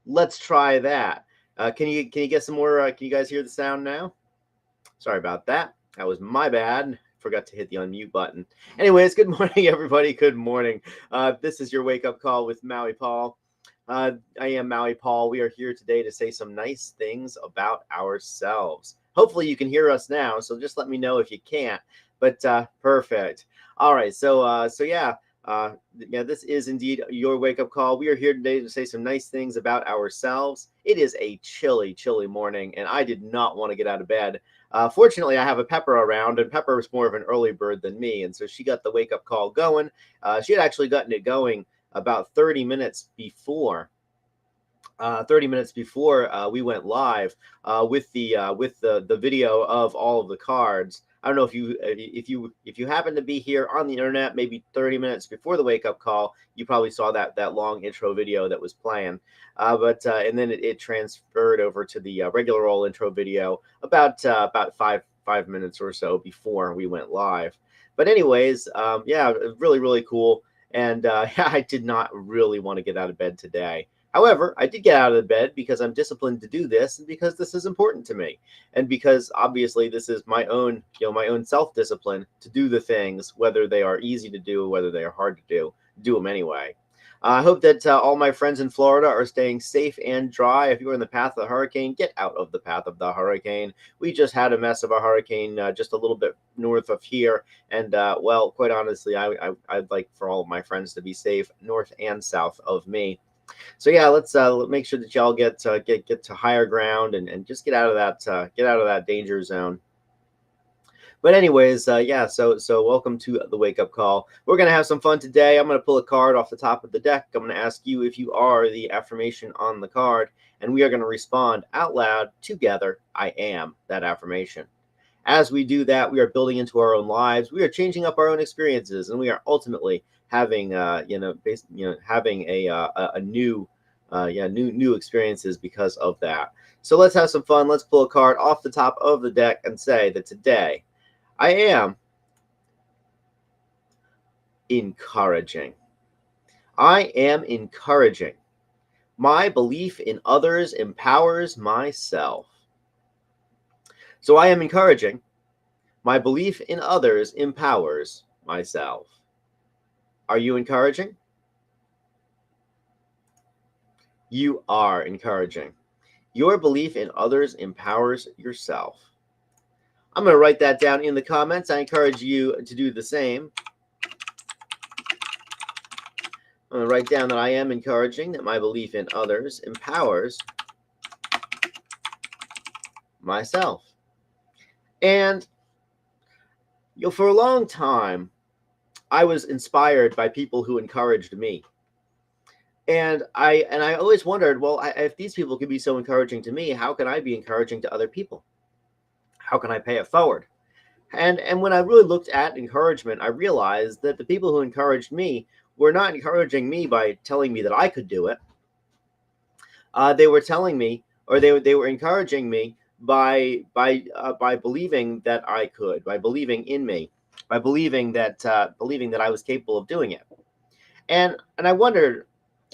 Let's try that. Can you get some more? Can you guys hear the sound now? Sorry about that. That was my bad. Forgot to hit the unmute button. Anyways, good morning, everybody. Good morning. This is your wake up call with Maui Paul. I am Maui Paul. We are here today to say some nice things about ourselves. Hopefully, you can hear us now. So just let me know if you can't. But perfect. All right. So yeah. This is indeed your wake-up call. We are here today to say some nice things about ourselves. It is a chilly, chilly morning, and I did not want to get out of bed. Fortunately, I have a Pepper around, and Pepper is more of an early bird than me, and so she got the wake-up call going. She had actually gotten it going about 30 minutes before. 30 minutes before we went live with the video of all of the cards. I don't know if you happen to be here on the internet, maybe 30 minutes before the wake up call, you probably saw that long intro video that was playing. And then it transferred over to the regular old intro video about five minutes or so before we went live. But anyways, yeah, really cool. And I did not really want to get out of bed today. However, I did get out of the bed because I'm disciplined to do this, and because this is important to me, and because obviously this is my own self-discipline to do the things, whether they are easy to do, whether they are hard to do them anyway. I hope that all my friends in Florida are staying safe and dry. If you're in the path of the hurricane, get out of the path of the hurricane. We just had a mess of a hurricane just a little bit north of here, and well, quite honestly, I'd like for all of my friends to be safe north and south of me. So yeah, let's make sure that y'all get to higher ground and just get out of that danger zone. But anyways, yeah, so welcome to the wake up call. We're gonna have some fun today. I'm gonna pull a card off the top of the deck. I'm gonna ask you if you are the affirmation on the card, and we are gonna respond out loud together. I am that affirmation. As we do that, we are building into our own lives. We are changing up our own experiences, and we are ultimately having having a new new experiences because of that. So let's have some fun. Let's pull a card off the top of the deck and say that today I am encouraging. I am encouraging. My belief in others empowers myself. So I am encouraging. My belief in others empowers myself. Are you encouraging? You are encouraging. Your belief in others empowers yourself. I'm going to write that down in the comments. I encourage you to do the same. I'm going to write down that I am encouraging, that my belief in others empowers myself. And for a long time, I was inspired by people who encouraged me. And I always wondered, well, if these people can be so encouraging to me, how can I be encouraging to other people? How can I pay it forward? And when I really looked at encouragement, I realized that the people who encouraged me were not encouraging me by telling me that I could do it. They were telling me, or they were encouraging me by believing that I could, by believing in me, by believing that I was capable of doing it. And I wondered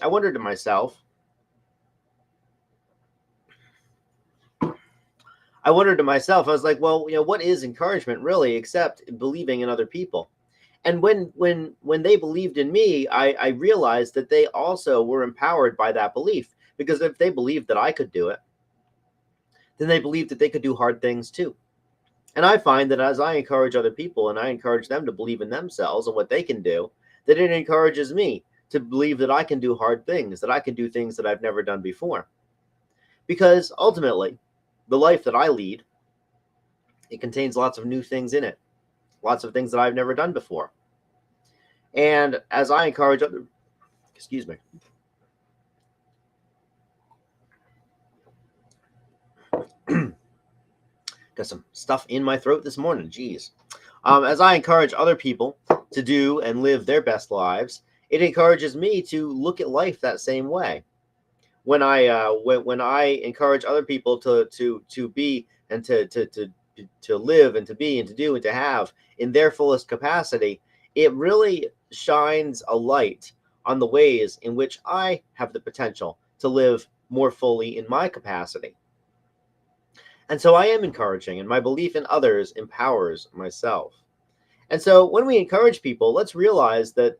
to myself, I was like, well, what is encouragement really except believing in other people? And when they believed in me, I realized that they also were empowered by that belief, because if they believed that I could do it, then they believed that they could do hard things too. And I find that as I encourage other people and I encourage them to believe in themselves and what they can do, that it encourages me to believe that I can do hard things, that I can do things that I've never done before. Because ultimately, the life that I lead, it contains lots of new things in it, lots of things that I've never done before. And as I encourage other, excuse me, got some stuff in my throat this morning, geez. As I encourage other people to do and live their best lives, it encourages me to look at life that same way. When I encourage other people to be and to live and to be and to do and to have in their fullest capacity, it really shines a light on the ways in which I have the potential to live more fully in my capacity. And so I am encouraging, and my belief in others empowers myself. And so when we encourage people, let's realize that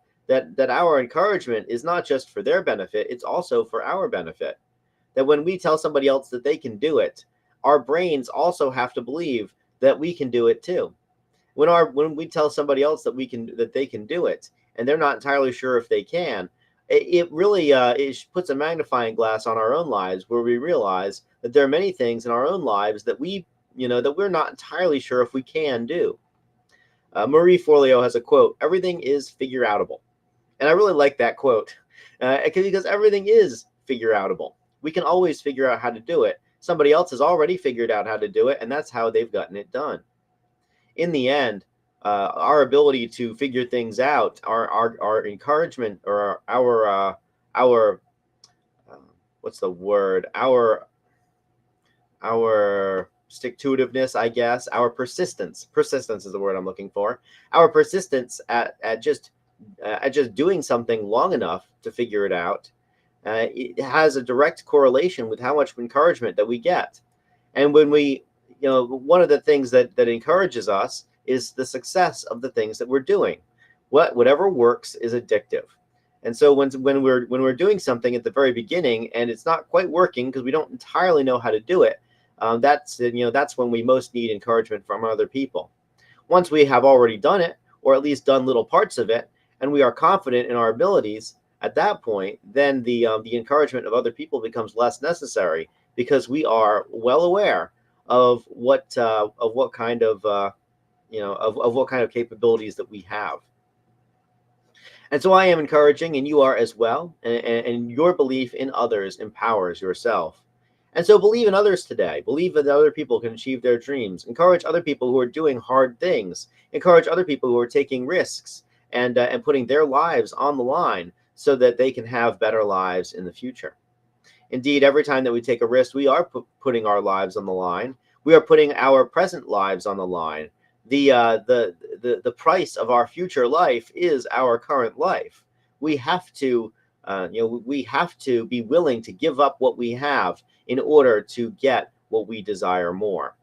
our encouragement is not just for their benefit, it's also for our benefit. That when we tell somebody else that they can do it, our brains also have to believe that we can do it too. When we tell somebody else that they can do it, and they're not entirely sure if they can, it really it puts a magnifying glass on our own lives, where we realize that there are many things in our own lives that that we're not entirely sure if we can do. Marie Forleo has a quote: "Everything is figure outable," and I really like that quote because everything is figure outable. We can always figure out how to do it. Somebody else has already figured out how to do it, and that's how they've gotten it done. In the end, our ability to figure things out, our encouragement, or our what's the word? Our stick-to-itiveness, I guess, our persistence. Persistence is the word I'm looking for. Our persistence at just doing something long enough to figure it out, it has a direct correlation with how much encouragement that we get. And when we, one of the things that encourages us is the success of the things that we're doing. Whatever works is addictive. And so when we're doing something at the very beginning and it's not quite working because we don't entirely know how to do it, that's when we most need encouragement from other people. Once we have already done it, or at least done little parts of it, and we are confident in our abilities, at that point, then the encouragement of other people becomes less necessary, because we are well aware of what kind of what kind of capabilities that we have. And so I am encouraging, and you are as well, and your belief in others empowers yourself. And so believe in others today. Believe that other people can achieve their dreams. Encourage other people who are doing hard things. Encourage other people who are taking risks and putting their lives on the line so that they can have better lives in the future. Indeed, every time that we take a risk, we are putting our lives on the line. We are putting our present lives on the line. The price of our future life is our current life. We have to be willing to give up what we have in order to get what we desire more.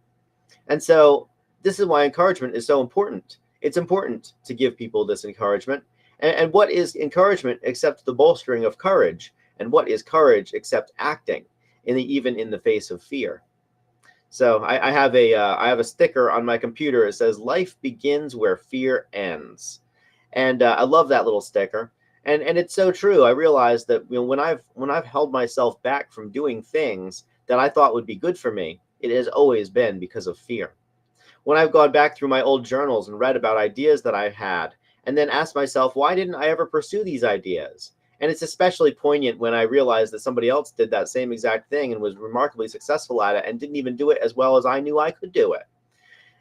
And so this is why encouragement is so important. It's important to give people this encouragement. And what is encouragement except the bolstering of courage? And what is courage except acting, even in the face of fear? So I have a sticker on my computer. It says, "Life begins where fear ends," and I love that little sticker. And it's so true. I realized that when I've held myself back from doing things that I thought would be good for me, it has always been because of fear. When I've gone back through my old journals and read about ideas that I've had, and then asked myself, why didn't I ever pursue these ideas? And it's especially poignant when I realized that somebody else did that same exact thing and was remarkably successful at it and didn't even do it as well as I knew I could do it.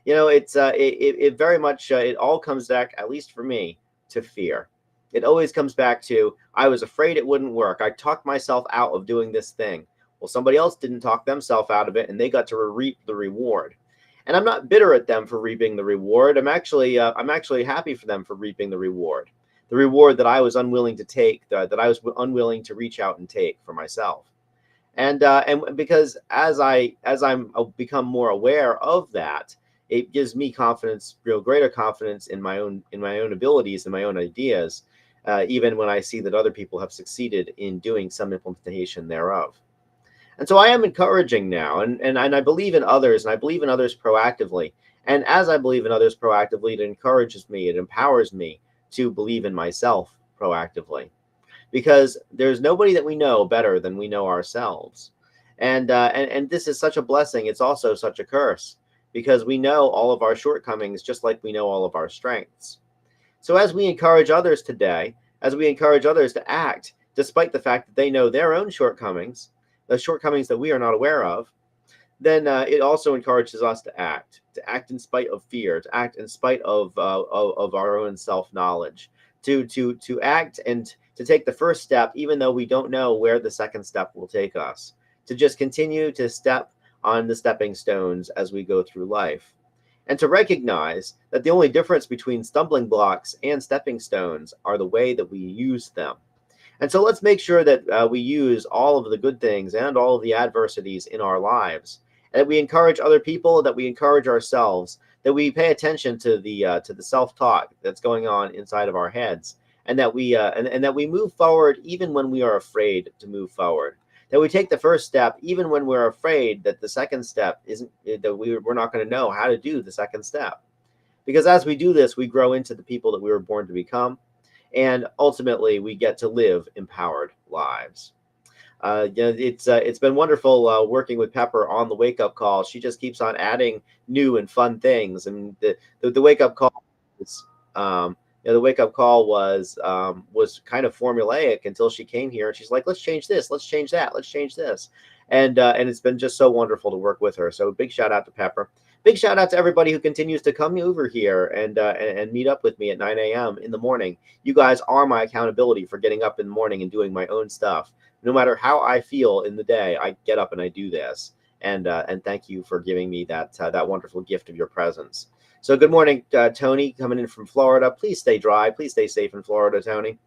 It very much, it all comes back, at least for me, to fear. It always comes back to, I was afraid it wouldn't work. I talked myself out of doing this thing. Well, somebody else didn't talk themselves out of it, and they got to reap the reward. And I'm not bitter at them for reaping the reward. I'm actually happy for them for reaping the reward that I was unwilling to take, that I was unwilling to reach out and take for myself. And because as I'm become more aware of that, it gives me confidence, greater confidence in my own abilities and my own ideas, even when I see that other people have succeeded in doing some implementation thereof. And so I am encouraging now, and I believe in others, and I believe in others proactively. And as I believe in others proactively, it encourages me, it empowers me to believe in myself proactively. Because there's nobody that we know better than we know ourselves. And this is such a blessing. It's also such a curse, because we know all of our shortcomings just like we know all of our strengths. So as we encourage others today, as we encourage others to act, despite the fact that they know their own shortcomings, the shortcomings that we are not aware of, then it also encourages us to act in spite of fear, to act in spite of our own self-knowledge, to act and to take the first step, even though we don't know where the second step will take us, to just continue to step on the stepping stones as we go through life, and to recognize that the only difference between stumbling blocks and stepping stones are the way that we use them. And so let's make sure that we use all of the good things and all of the adversities in our lives, and that we encourage other people, that we encourage ourselves, that we pay attention to the self-talk that's going on inside of our heads, and that and that we move forward even when we are afraid to move forward. That we take the first step even when we're afraid that the second step isn't that we're not going to know how to do the second step. Because as we do this, we grow into the people that we were born to become, and ultimately we get to live empowered lives. It's been wonderful working with Pepper on the wake up call. She just keeps on adding new and fun things, and the wake up call is, the wake up call was kind of formulaic until she came here, and she's like, let's change this, let's change that, let's change this, and it's been just so wonderful to work with her. So big shout out to Pepper. Big shout out to everybody who continues to come over here and meet up with me at 9 a.m. in the morning. You guys are my accountability for getting up in the morning and doing my own stuff. No matter how I feel in the day, I get up and I do this. And thank you for giving me that wonderful gift of your presence. So good morning, Tony, coming in from Florida. Please stay dry. Please stay safe in Florida, Tony.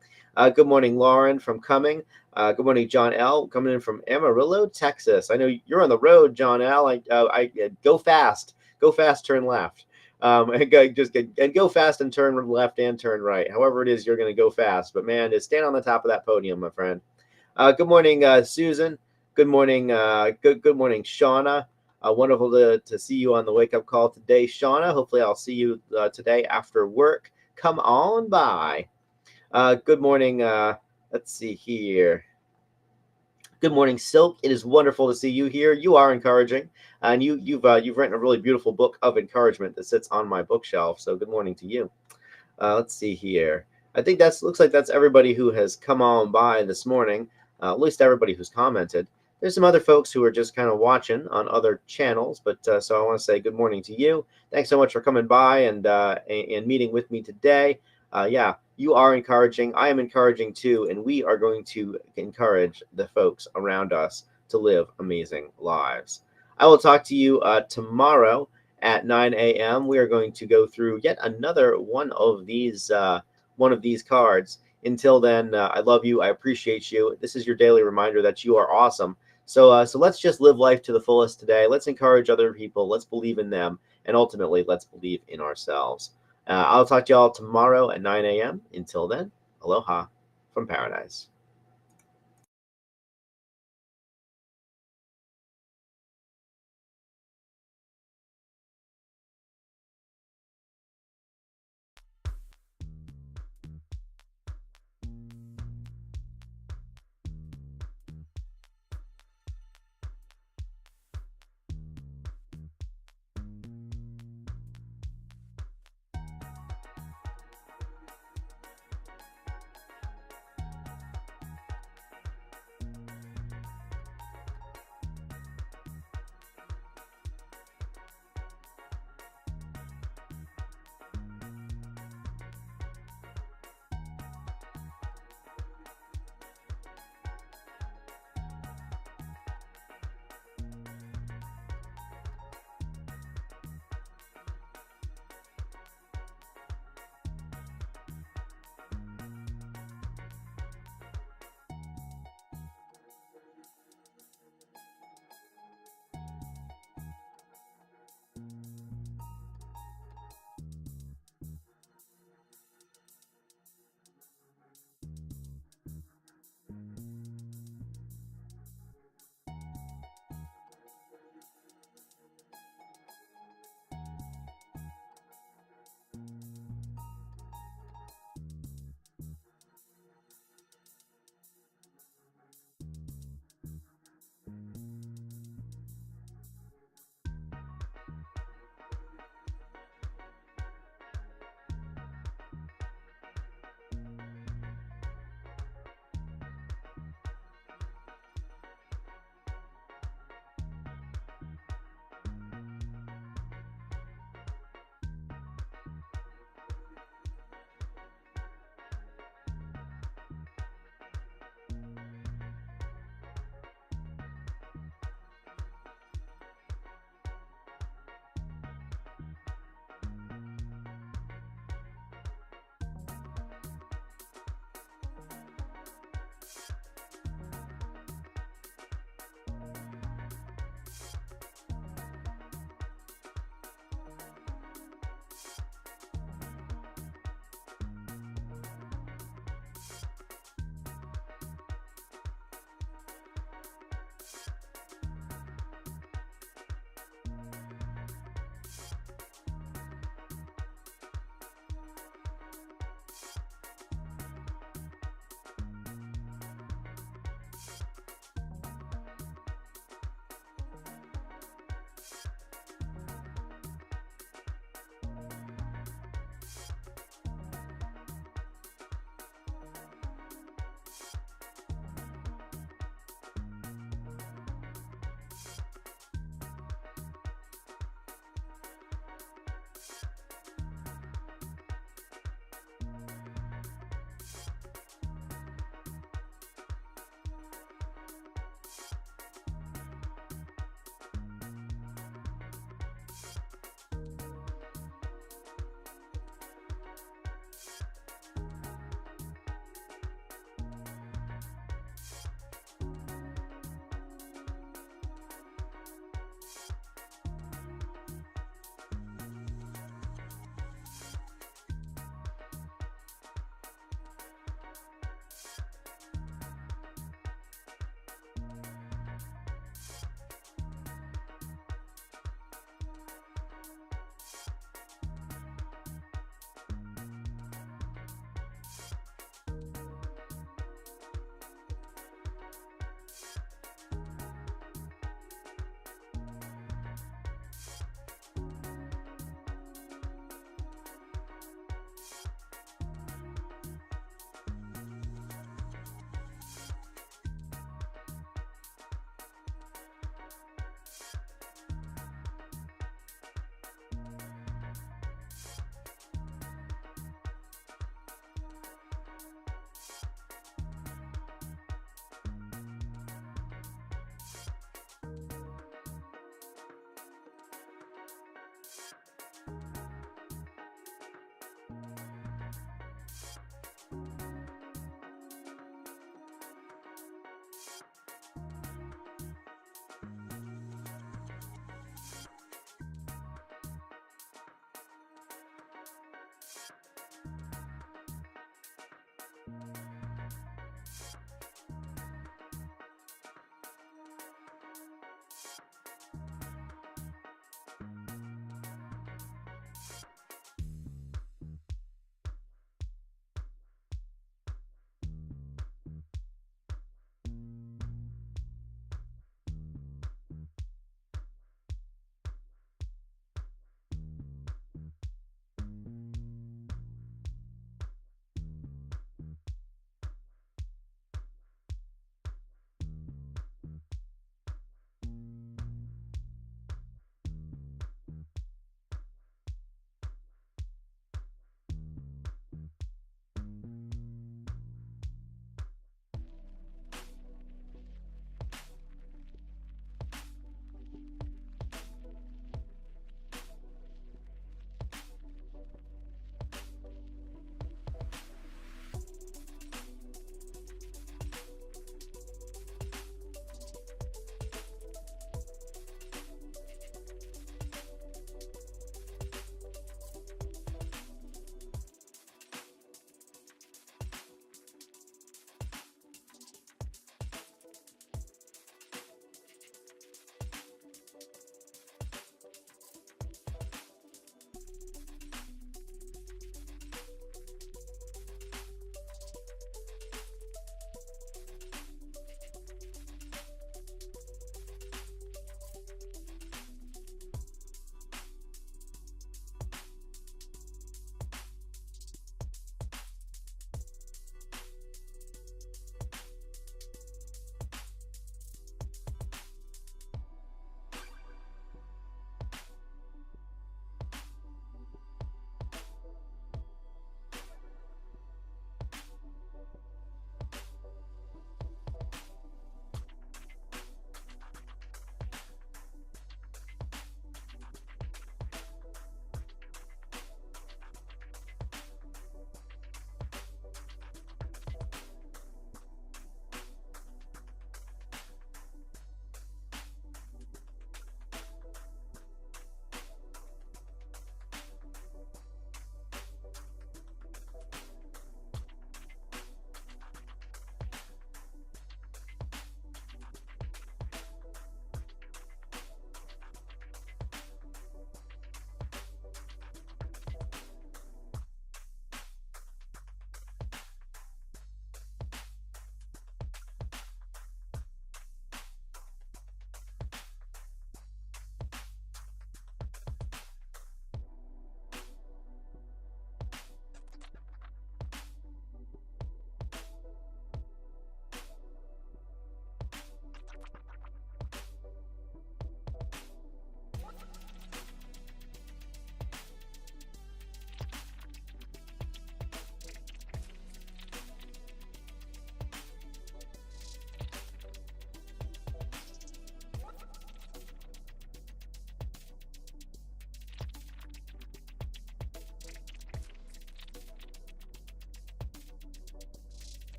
Good morning, Lauren from Cumming. Good morning, John L. coming in from Amarillo, Texas. I know you're on the road, John L. I go fast. Go fast, turn left. And go fast and turn left and turn right. However it is, you're going to go fast. But man, just stand on the top of that podium, my friend. Good morning, Susan. Good morning, good morning, Shauna. Wonderful to see you on the wake up call today, Shauna. Hopefully, I'll see you today after work. Come on by. Good morning. Let's see here. Good morning, Silk. It is wonderful to see you here. You are encouraging, and you've written a really beautiful book of encouragement that sits on my bookshelf. So good morning to you. Let's see here. I think looks like that's everybody who has come on by this morning. At least everybody who's commented. There's some other folks who are just kind of watching on other channels, but so I want to say good morning to you. Thanks so much for coming by and meeting with me today. Yeah, you are encouraging. I am encouraging too, and we are going to encourage the folks around us to live amazing lives. I will talk to you tomorrow at 9 a.m. We are going to go through yet another one of these cards. Until then, I love you. I appreciate you. This is your daily reminder that you are awesome. So let's just live life to the fullest today. Let's encourage other people. Let's believe in them. And ultimately, let's believe in ourselves. I'll talk to you all tomorrow at 9 a.m. Until then, aloha from paradise.